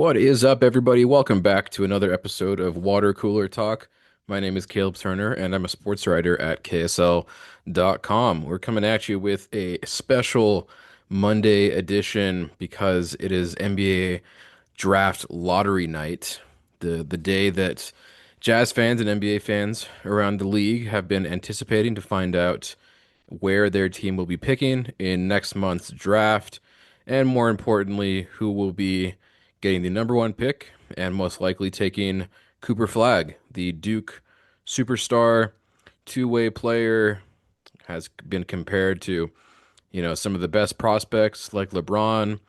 What is up, everybody? Welcome back to another episode of Watercooler Talk. My name is Caleb Turner, and I'm a sports writer at KSL.com. We're coming at you with a special Monday edition because it is NBA Draft Lottery Night, the day that Jazz fans and NBA fans around the league have been anticipating to find out where their team will be picking in next month's draft, and more importantly, who will be getting the number one pick and most likely taking Cooper Flagg, the Duke superstar, two-way player, has been compared to, some of the best prospects like LeBron,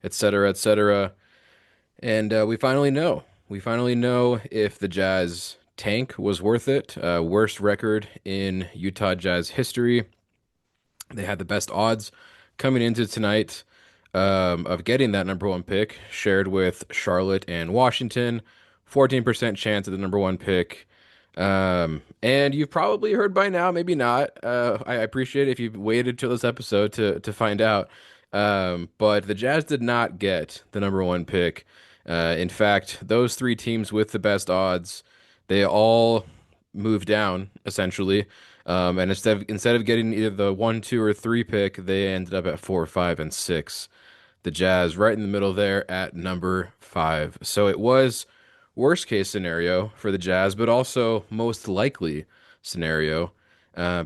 et cetera, et cetera. And we finally know. We finally know if the Jazz tank was worth it. Worst record in Utah Jazz history. They had the best odds coming into tonight of getting that number one pick, shared with Charlotte and Washington. 14% chance of the number one pick. And you've probably heard by now, maybe not. I appreciate it if you've waited till this episode to find out. But the Jazz did not get the number one pick. In fact, those three teams with the best odds, they all moved down essentially. And instead of getting either the one, two, or three pick, they ended up at four, five, and six. The Jazz right in the middle there at number five. So it was worst case scenario for the Jazz, but also most likely scenario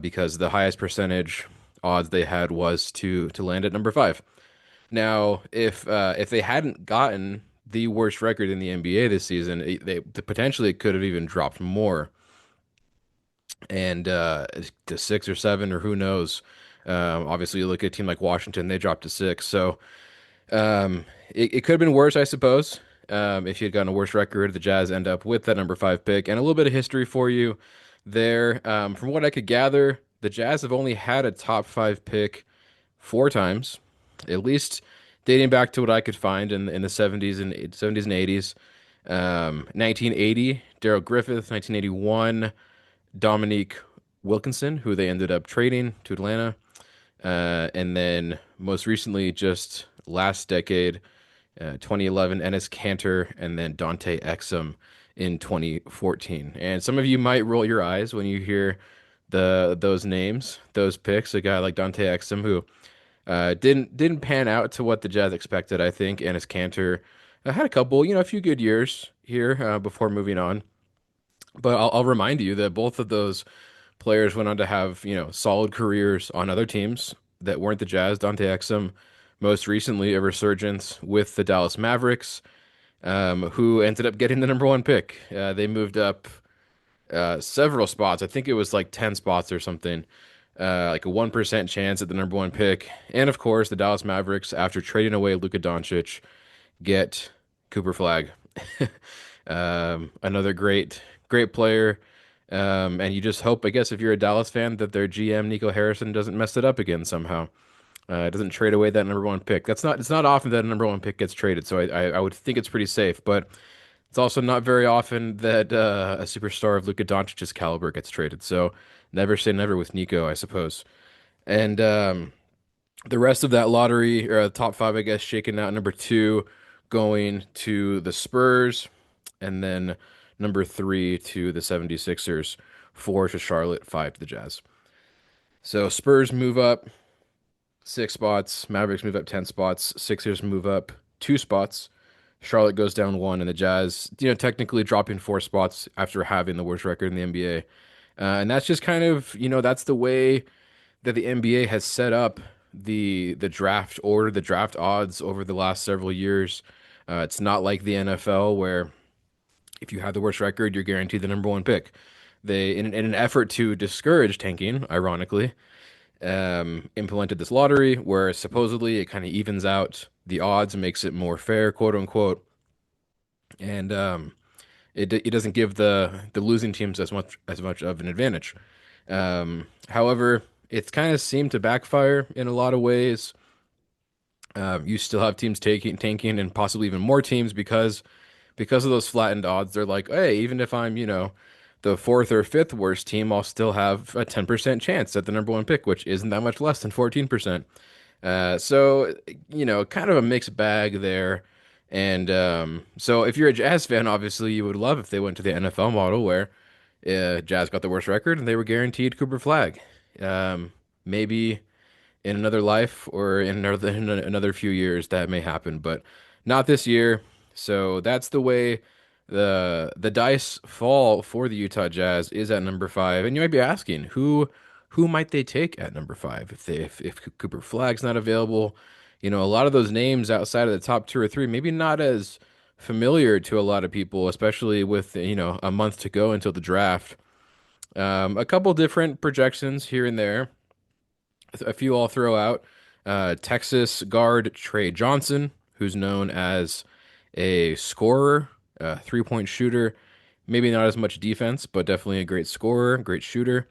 because the highest percentage odds they had was to land at number five. Now, if they hadn't gotten the worst record in the NBA this season, they potentially could have even dropped more and to six or seven or who knows. Obviously, you look at a team like Washington, they dropped to six. So it could have been worse, I suppose. If you had gotten a worse record, the Jazz end up with that number five pick. And a little bit of history for you there. From what I could gather, the Jazz have only had a top five pick four times, at least dating back to what I could find in the 70s and 80s. 1980, Daryl Griffith. 1981, Dominique Wilkinson, who they ended up trading to Atlanta. And then most recently, just last decade, 2011, Enes Kanter, and then Dante Exum in 2014. And some of you might roll your eyes when you hear those names, those picks. A guy like Dante Exum who didn't pan out to what the Jazz expected. I think Enes Kanter had a couple, a few good years here before moving on. But I'll remind you that both of those players went on to have, solid careers on other teams that weren't the Jazz. Dante Exum, most recently, a resurgence with the Dallas Mavericks, who ended up getting the number one pick. They moved up several spots. I think it was like 10 spots or something, like a 1% chance at the number one pick. And of course, the Dallas Mavericks, after trading away Luka Doncic, get Cooper Flagg. Another great player. And you just hope, I guess, if you're a Dallas fan, that their GM Nico Harrison doesn't mess it up again somehow. Doesn't trade away that number one pick. It's not often that a number one pick gets traded, so I would think it's pretty safe. But it's also not very often that a superstar of Luka Doncic's caliber gets traded. So never say never with Nico, I suppose. And the rest of that lottery, or top five, I guess, shaken out. Number two going to the Spurs, and then number three to the 76ers, four to Charlotte, five to the Jazz. So Spurs move up six spots, Mavericks move up 10 spots, Sixers move up two spots, Charlotte goes down one, and the Jazz, technically dropping four spots after having the worst record in the NBA. And that's just kind of, that's the way that the NBA has set up the draft order, the draft odds over the last several years. It's not like the NFL where if you have the worst record, you're guaranteed the number one pick. They, in an effort to discourage tanking, ironically, implemented this lottery where supposedly it kind of evens out the odds and makes it more fair, quote unquote. And it doesn't give the losing teams as much of an advantage. However, it's kind of seemed to backfire in a lot of ways. You still have teams tanking, and possibly even more teams because of those flattened odds. They're like, hey, even if I'm, the fourth or fifth worst team, I'll still have a 10% chance at the number one pick, which isn't that much less than 14%. So, kind of a mixed bag there. And so if you're a Jazz fan, obviously you would love if they went to the NFL model where Jazz got the worst record and they were guaranteed Cooper Flag. Maybe in another life or in another few years that may happen, but not this year. So that's the way the dice fall for the Utah Jazz is at number five. And you might be asking, who might they take at number five if Cooper Flag's not available? A lot of those names outside of the top two or three, maybe not as familiar to a lot of people, especially with a month to go until the draft. A couple different projections here and there. A few I'll throw out. Texas guard Trey Johnson, who's known as a scorer, a three-point shooter. Maybe not as much defense, but definitely a great scorer, great shooter.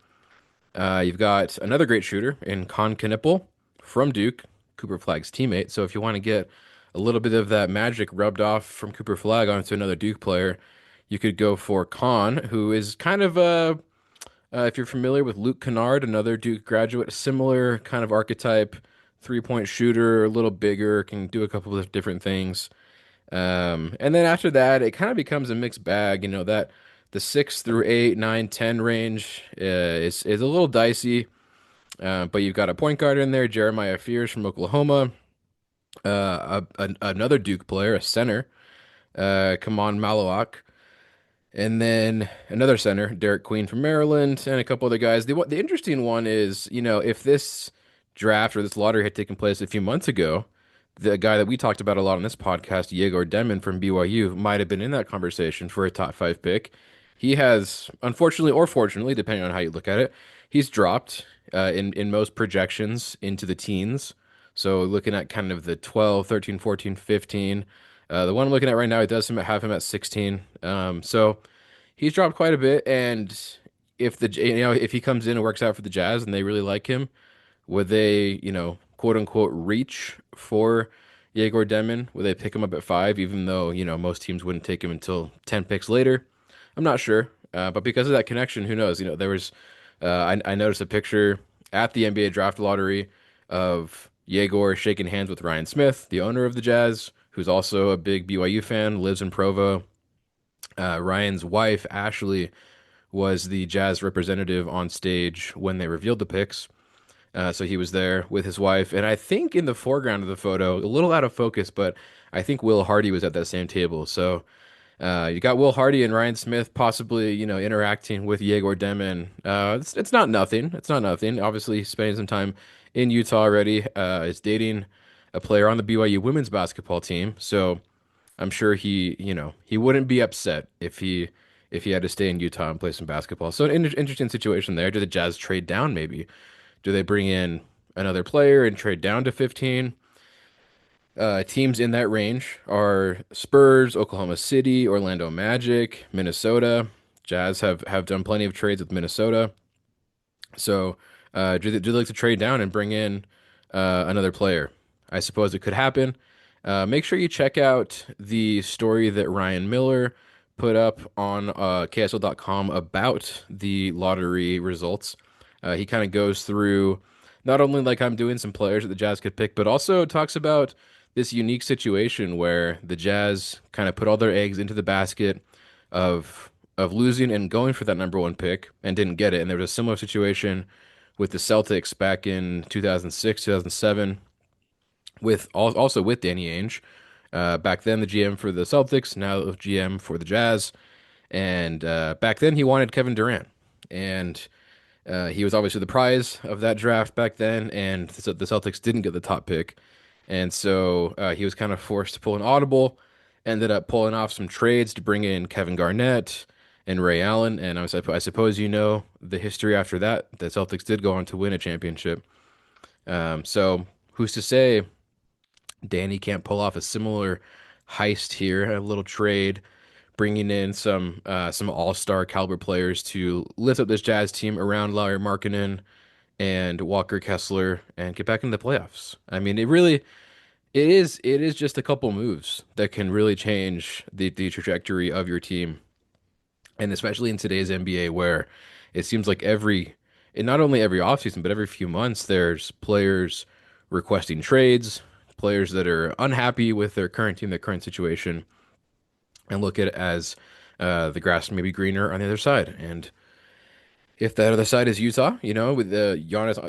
You've got another great shooter in Con Knipple from Duke, Cooper Flagg's teammate. So if you want to get a little bit of that magic rubbed off from Cooper Flagg onto another Duke player, you could go for Con, who is kind of a if you're familiar with Luke Kennard, another Duke graduate, similar kind of archetype, three-point shooter, a little bigger, can do a couple of different things. And then after that, it kind of becomes a mixed bag. That the 6 through 8, 9, 10 range is a little dicey. But you've got a point guard in there, Jeremiah Fears from Oklahoma, another Duke player, a center, Kaman Malawak. And then another center, Derek Queen from Maryland, and a couple other guys. The interesting one is, if this draft or this lottery had taken place a few months ago, the guy that we talked about a lot on this podcast, Yegor Demon from BYU, might have been in that conversation for a top five pick. He has, unfortunately or fortunately, depending on how you look at it, he's dropped in most projections into the teens. So looking at kind of the 12, 13, 14, 15. The one I'm looking at right now, it does have him at 16. So he's dropped quite a bit. And if he comes in and works out for the Jazz and they really like him, would they, quote unquote, reach for Yegor Demon? Would they pick him up at five, even though, most teams wouldn't take him until 10 picks later? I'm not sure. But because of that connection, who knows? There was, I noticed a picture at the NBA draft lottery of Yegor shaking hands with Ryan Smith, the owner of the Jazz, who's also a big BYU fan, lives in Provo. Ryan's wife, Ashley, was the Jazz representative on stage when they revealed the picks. So he was there with his wife. And I think in the foreground of the photo, a little out of focus, but I think Will Hardy was at that same table. So you got Will Hardy and Ryan Smith possibly, interacting with Yegor Demon. It's not nothing. It's not nothing. Obviously, he's spending some time in Utah already. Is dating a player on the BYU women's basketball team. So I'm sure he wouldn't be upset if he had to stay in Utah and play some basketball. So an interesting situation there. Do the Jazz trade down maybe? Do they bring in another player and trade down to 15? Teams in that range are Spurs, Oklahoma City, Orlando Magic, Minnesota. Jazz have done plenty of trades with Minnesota. So, do they like to trade down and bring in another player? I suppose it could happen. Make sure you check out the story that Ryan Miller put up on KSL.com about the lottery results. He kind of goes through not only like I'm doing some players that the Jazz could pick, but also talks about this unique situation where the Jazz kind of put all their eggs into the basket of losing and going for that number one pick and didn't get it. And there was a similar situation with the Celtics back in 2006, 2007, also with Danny Ainge. Back then, the GM for the Celtics, now the GM for the Jazz. And back then, he wanted Kevin Durant. And he was obviously the prize of that draft back then. And the Celtics didn't get the top pick. And so he was kind of forced to pull an audible, ended up pulling off some trades to bring in Kevin Garnett and Ray Allen. And I suppose you know the history after that. The Celtics did go on to win a championship. So who's to say Danny can't pull off a similar heist here, a little trade, bringing in some all-star caliber players to lift up this Jazz team around Lauri Markkanen and Walker Kessler and get back into the playoffs. I mean, it is just a couple moves that can really change the trajectory of your team. And especially in today's NBA where it seems like and not only every offseason, but every few months, there's players requesting trades, players that are unhappy with their current team, their current situation, and look at it as the grass may be greener on the other side. And if that other side is Utah, with the Giannis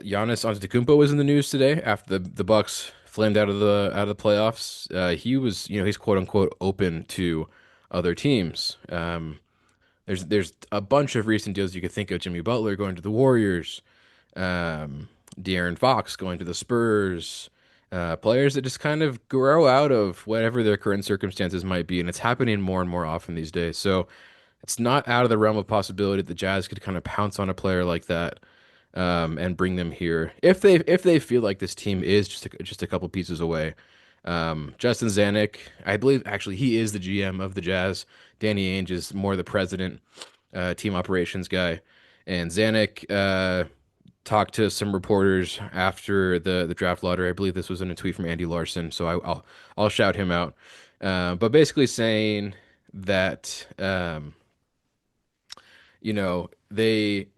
Antetokounmpo was in the news today after the Bucks flamed out of the playoffs. He was, he's quote unquote open to other teams. There's a bunch of recent deals you could think of. Jimmy Butler going to the Warriors, um, De'Aaron Fox going to the Spurs. Players that just kind of grow out of whatever their current circumstances might be, and it's happening more and more often these days. So it's not out of the realm of possibility that the Jazz could kind of pounce on a player like that, and bring them here if they feel like this team is just a couple pieces away. Justin Zanuck, I believe actually he is the GM of the Jazz. Danny Ainge is more the president, team operations guy, and Zanuck talked to some reporters after the draft lottery. I believe this was in a tweet from Andy Larson, so I'll shout him out. But basically saying that you know, they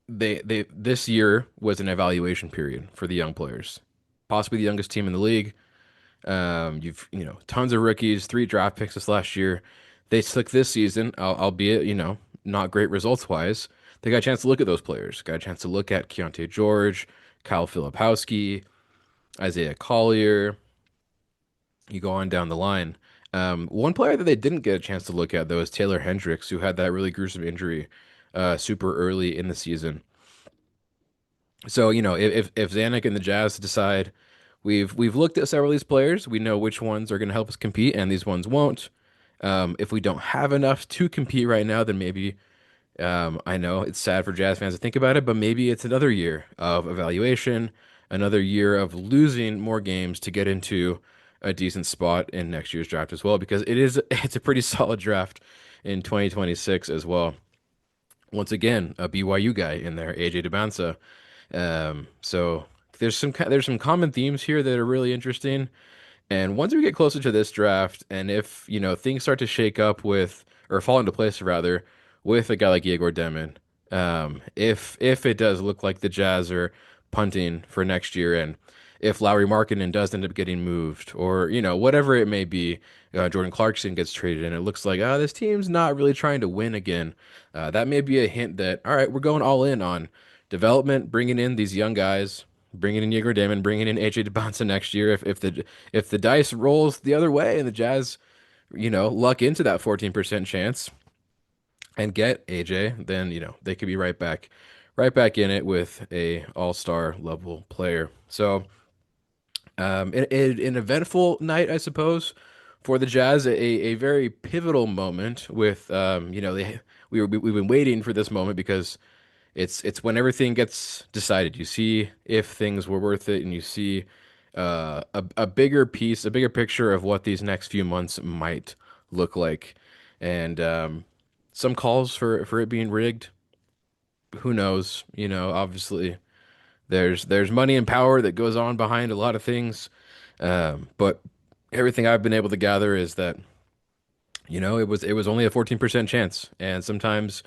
this year was an evaluation period for the young players, possibly the youngest team in the league. You've tons of rookies, three draft picks this last year. They took this season, albeit not great results wise. They got a chance to look at those players. Got a chance to look at Keontae George, Kyle Filipowski, Isaiah Collier. You go on down the line. One player that they didn't get a chance to look at though is Taylor Hendricks, who had that really gruesome injury super early in the season. So, if Zanuck and the Jazz decide we've looked at several of these players, we know which ones are going to help us compete and these ones won't. If we don't have enough to compete right now, then maybe I know it's sad for Jazz fans to think about it, but maybe it's another year of evaluation, another year of losing more games to get into a decent spot in next year's draft as well, because it's a pretty solid draft in 2026 as well. Once again, a BYU guy in there, AJ DeBansa. So there's some common themes here that are really interesting. And once we get closer to this draft, and if things start to shake up with or fall into place rather with a guy like Igor Demin, if it does look like the Jazz are punting for next year, and if Lowry Markkanen does end up getting moved, or whatever it may be, Jordan Clarkson gets traded, and it looks like this team's not really trying to win again. That may be a hint that all right, we're going all in on development, bringing in these young guys, bringing in Igor Daman, bringing in AJ DeBonsa next year. If the dice rolls the other way and the Jazz, luck into that 14% chance and get AJ, then they could be right back in it with a all-star level player. So, an eventful night, I suppose, for the Jazz, a very pivotal moment with we've been waiting for this moment because it's when everything gets decided. You see if things were worth it, and you see a bigger piece, a bigger picture of what these next few months might look like, and some calls for it being rigged. Who knows? Obviously there's money and power that goes on behind a lot of things, but everything I've been able to gather is that it was only a 14% chance, and sometimes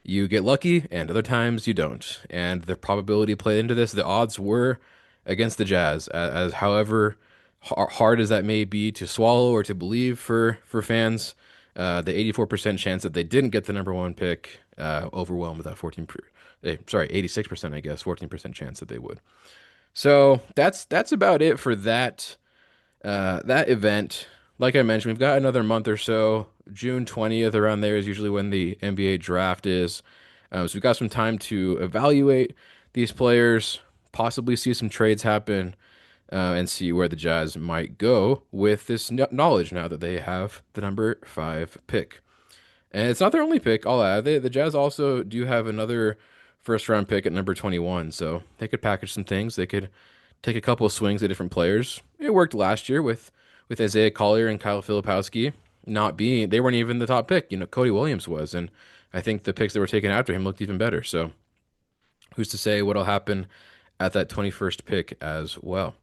you get lucky and other times you don't. And the probability played into this, the odds were against the Jazz, as however hard as that may be to swallow or to believe for fans. The 84% chance that they didn't get the number one pick overwhelmed that 86%, I guess, 14% chance that they would. So that's about it for that event. Like I mentioned, we've got another month or so. June 20th, around there, is usually when the NBA draft is. So we've got some time to evaluate these players, possibly see some trades happen, and see where the Jazz might go with this knowledge now that they have the number five pick. And it's not their only pick, I'll add. The Jazz also do have another first round pick at number 21, so they could package some things. They could take a couple of swings at different players. It worked last year with Isaiah Collier and Kyle Filipowski not being, they weren't even the top pick. Cody Williams was, and I think the picks that were taken after him looked even better. So who's to say what'll happen at that 21st pick as well?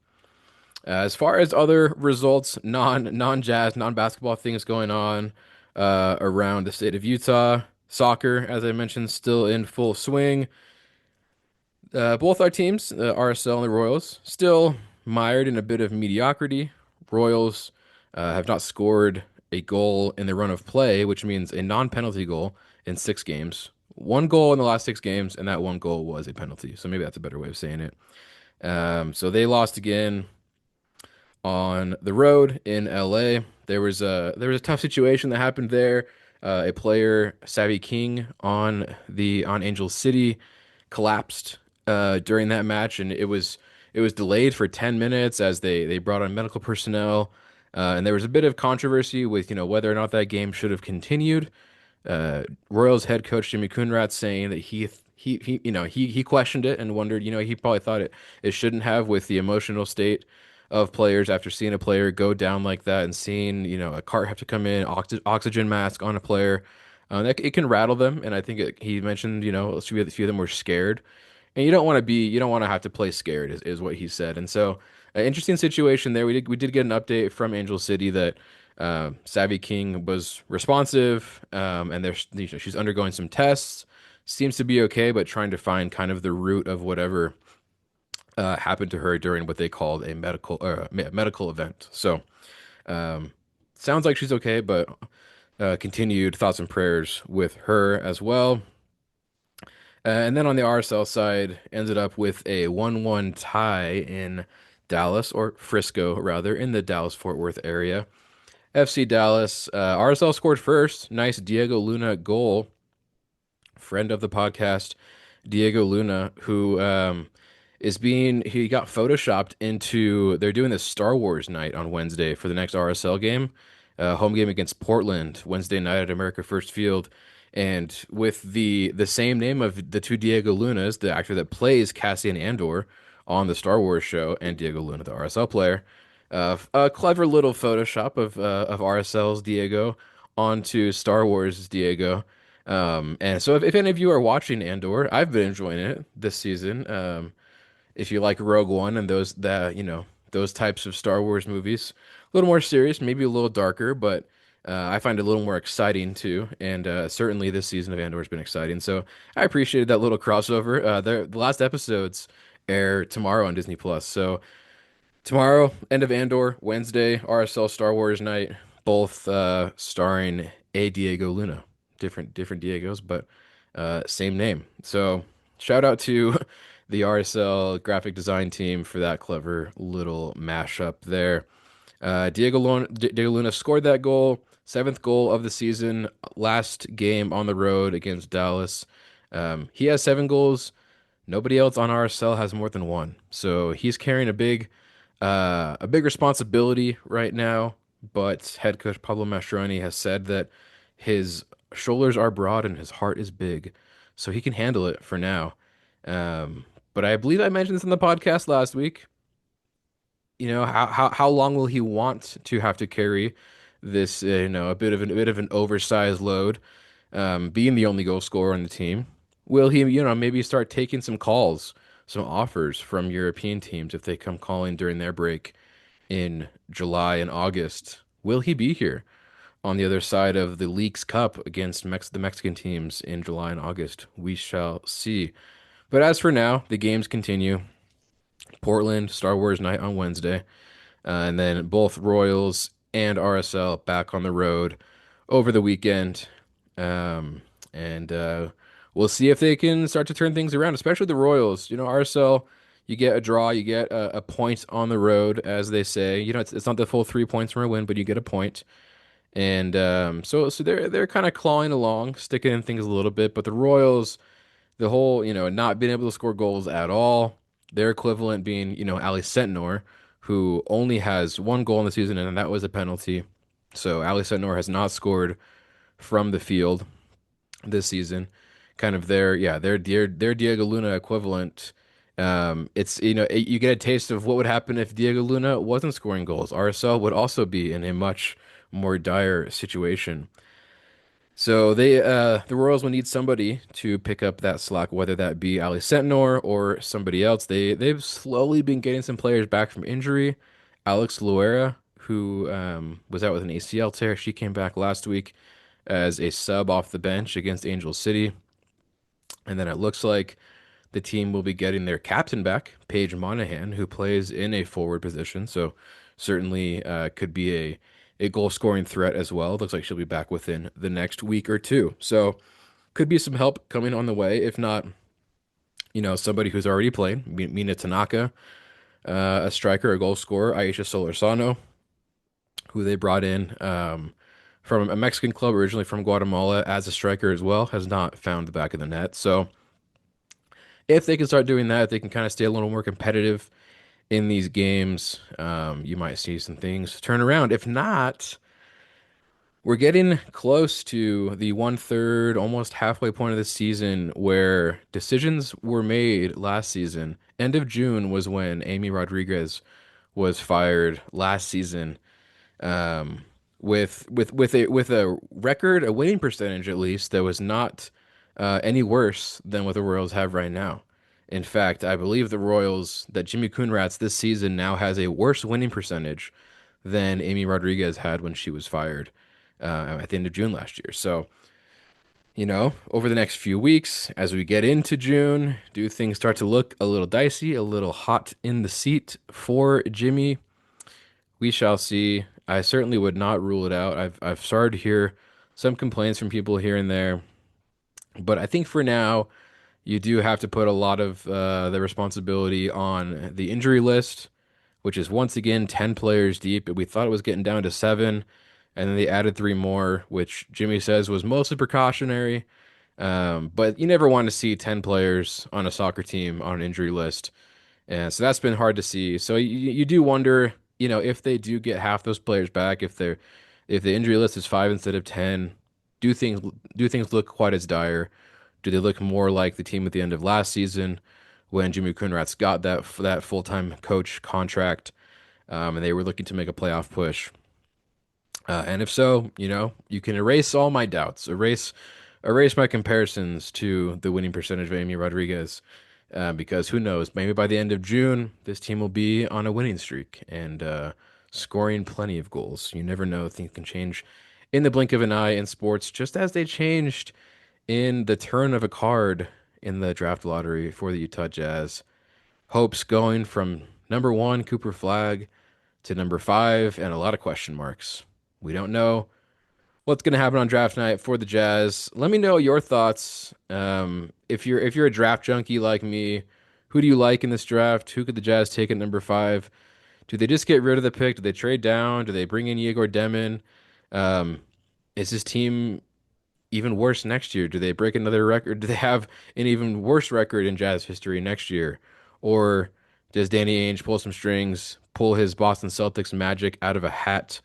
As far as other results, non-Jazz, non-basketball things going on around the state of Utah, soccer, as I mentioned, still in full swing. Both our teams, the RSL and the Royals, still mired in a bit of mediocrity. Royals have not scored a goal in the run of play, which means a non-penalty goal in 6 games. One goal in the last 6 games, and that one goal was a penalty. So maybe that's a better way of saying it. So they lost again on the road in LA. There was a tough situation that happened there. A player, Savvy King, on Angel City, collapsed during that match, and it was delayed for 10 minutes as they brought on medical personnel. And there was a bit of controversy with whether or not that game should have continued. Royals head coach Jimmy Coonrad saying that he questioned it and wondered, he probably thought it shouldn't have, with the emotional state of players after seeing a player go down like that and seeing a cart have to come in, oxygen mask on a player. It can rattle them, and I think he mentioned a few of them were scared, and you don't want to have to play scared is what he said. And so, interesting situation there. We did get an update from Angel City that Savvy King was responsive, and she's undergoing some tests. Seems to be okay, but trying to find kind of the root of whatever happened to her during what they called a medical event. So, um, sounds like she's okay, but continued thoughts and prayers with her as well. And then on the RSL side, ended up with a 1-1 tie in Dallas, or Frisco rather, in the Dallas-Fort Worth area. FC Dallas, RSL scored first. Nice Diego Luna goal. Friend of the podcast, Diego Luna, who he got photoshopped into, they're doing this Star Wars night on Wednesday for the next RSL game, home game against Portland, Wednesday night at America First Field. And with the same name of the two Diego Lunas, the actor that plays Cassian Andor on the Star Wars show, and Diego Luna, the RSL player, a clever little Photoshop of RSL's Diego onto Star Wars Diego. And so if any of you are watching Andor, I've been enjoying it this season. If you like Rogue One and those types of Star Wars movies, a little more serious, maybe a little darker, but I find it a little more exciting too. And certainly this season of Andor has been exciting. So I appreciated that little crossover. The last episodes air tomorrow on Disney Plus. So tomorrow, end of Andor, Wednesday, RSL Star Wars night, both starring a Diego Luna. Different Diegos, but same name. So shout out to the RSL graphic design team for that clever little mashup there. Diego Luna scored that goal, seventh goal of the season, last game on the road against Dallas. He has 7 goals. Nobody else on RSL has more than one. So he's carrying a big responsibility right now. But head coach Pablo Mastroeni has said that his shoulders are broad and his heart is big, so he can handle it for now. But I believe I mentioned this in the podcast last week. How long will he want to have to carry this, a bit of an oversized load, being the only goal scorer on the team? Will he, maybe start taking some calls, some offers from European teams if they come calling during their break in July and August? Will he be here on the other side of the Leagues Cup against the Mexican teams in July and August? We shall see. But as for now, the games continue. Portland, Star Wars night on Wednesday. And then both Royals and RSL back on the road over the weekend. And we'll see if they can start to turn things around, especially the Royals. RSL, you get a draw, you get a point on the road, as they say. It's not the full 3 points from a win, but you get a point. And so they're kind of clawing along, sticking in things a little bit. But the Royals, the whole, not being able to score goals at all, their equivalent being, Ali Sentnor, who only has one goal in the season, and that was a penalty. So Ali Sentnor has not scored from the field this season. Kind of their Diego Luna equivalent. It's you get a taste of what would happen if Diego Luna wasn't scoring goals. RSL would also be in a much more dire situation. So the Royals will need somebody to pick up that slack, whether that be Ali Sentnor or somebody else. They've slowly been getting some players back from injury. Alex Loera, who was out with an ACL tear, she came back last week as a sub off the bench against Angel City. And then it looks like the team will be getting their captain back, Paige Monahan, who plays in a forward position. So certainly could be a goal scoring threat as well. Looks like she'll be back within the next week or two. So could be some help coming on the way. If not, somebody who's already played, Mina Tanaka, a striker, a goal scorer, Aisha Solorzano, who they brought in from a Mexican club originally from Guatemala as a striker as well, has not found the back of the net. So if they can start doing that, they can kind of stay a little more competitive in these games. You might see some things turn around. If not, we're getting close to the one third, almost halfway point of the season where decisions were made last season. End of June was when Amy Rodriguez was fired last season, um, with a record, a winning percentage at least that was not any worse than what the Royals have right now. In fact, I believe the Royals that Jimmy Coonrats this season now has a worse winning percentage than Amy Rodriguez had when she was fired at the end of June last year. So, over the next few weeks, as we get into June, do things start to look a little dicey, a little hot in the seat for Jimmy? We shall see. I certainly would not rule it out. I've started to hear some complaints from people here and there, but I think for now you do have to put a lot of the responsibility on the injury list, which is once again 10 players deep. We thought it was getting down to seven, and then they added three more, which Jimmy says was mostly precautionary. But you never want to see 10 players on a soccer team on an injury list. And so that's been hard to see. So you do wonder, if they do get half those players back, if the injury list is five instead of 10, do things do things look quite as dire? Do they look more like the team at the end of last season when Jimmy Coonrats got that full-time coach contract, and they were looking to make a playoff push? And if so, you can erase all my doubts, erase my comparisons to the winning percentage of Amy Rodriguez, because who knows, maybe by the end of June, this team will be on a winning streak and scoring plenty of goals. You never know; things can change in the blink of an eye in sports, just as they changed in the turn of a card in the draft lottery for the Utah Jazz. Hopes going from number one, Cooper Flagg, to number five, and a lot of question marks. We don't know what's going to happen on draft night for the Jazz. Let me know your thoughts. If you're a draft junkie like me, who do you like in this draft? Who could the Jazz take at number five? Do they just get rid of the pick? Do they trade down? Do they bring in Igor Demin? Um, is this team even worse next year? Do they break another record? Do they have an even worse record in Jazz history next year? Or does Danny Ainge pull some strings, pull his Boston Celtics magic out of a hat,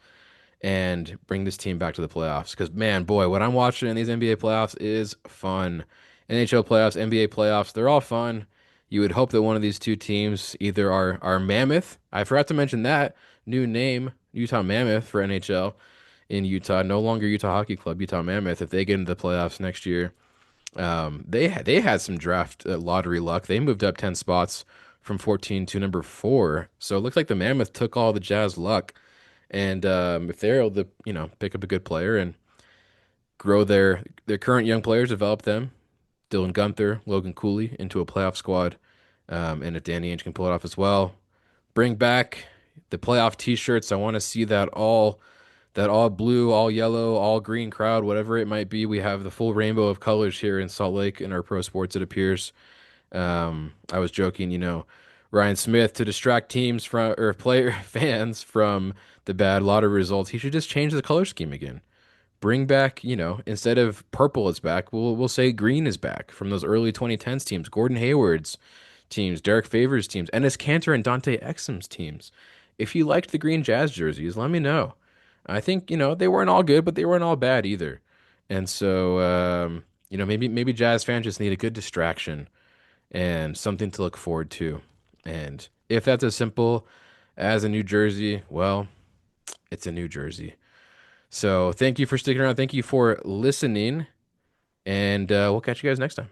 and bring this team back to the playoffs? Because, man, boy, what I'm watching in these NBA playoffs is fun. NHL playoffs, NBA playoffs, they're all fun. You would hope that one of these two teams either are Mammoth. I forgot to mention that new name, Utah Mammoth for NHL in Utah, no longer Utah Hockey Club, Utah Mammoth. If they get into the playoffs next year, they had some draft lottery luck. They moved up 10 spots from 14 to number four. So it looks like the Mammoth took all the Jazz luck. And if they're able to, pick up a good player and grow their current young players, develop them, Dylan Gunther, Logan Cooley into a playoff squad, and if Danny Ainge can pull it off as well, bring back the playoff T-shirts. I want to see that all blue, all yellow, all green crowd, whatever it might be. We have the full rainbow of colors here in Salt Lake in our pro sports, it appears. I was joking, Ryan Smith, to distract teams from or player fans from the bad lottery results, he should just change the color scheme again. Bring back, instead of purple is back, we'll say green is back from those early 2010s teams, Gordon Hayward's teams, Derek Favors teams, Enes Kanter and Dante Exum's teams. If you liked the green Jazz jerseys, let me know. I think, they weren't all good, but they weren't all bad either. And so, maybe Jazz fans just need a good distraction and something to look forward to. And if that's as simple as a new jersey, well, it's a new jersey. So thank you for sticking around. Thank you for listening. And we'll catch you guys next time.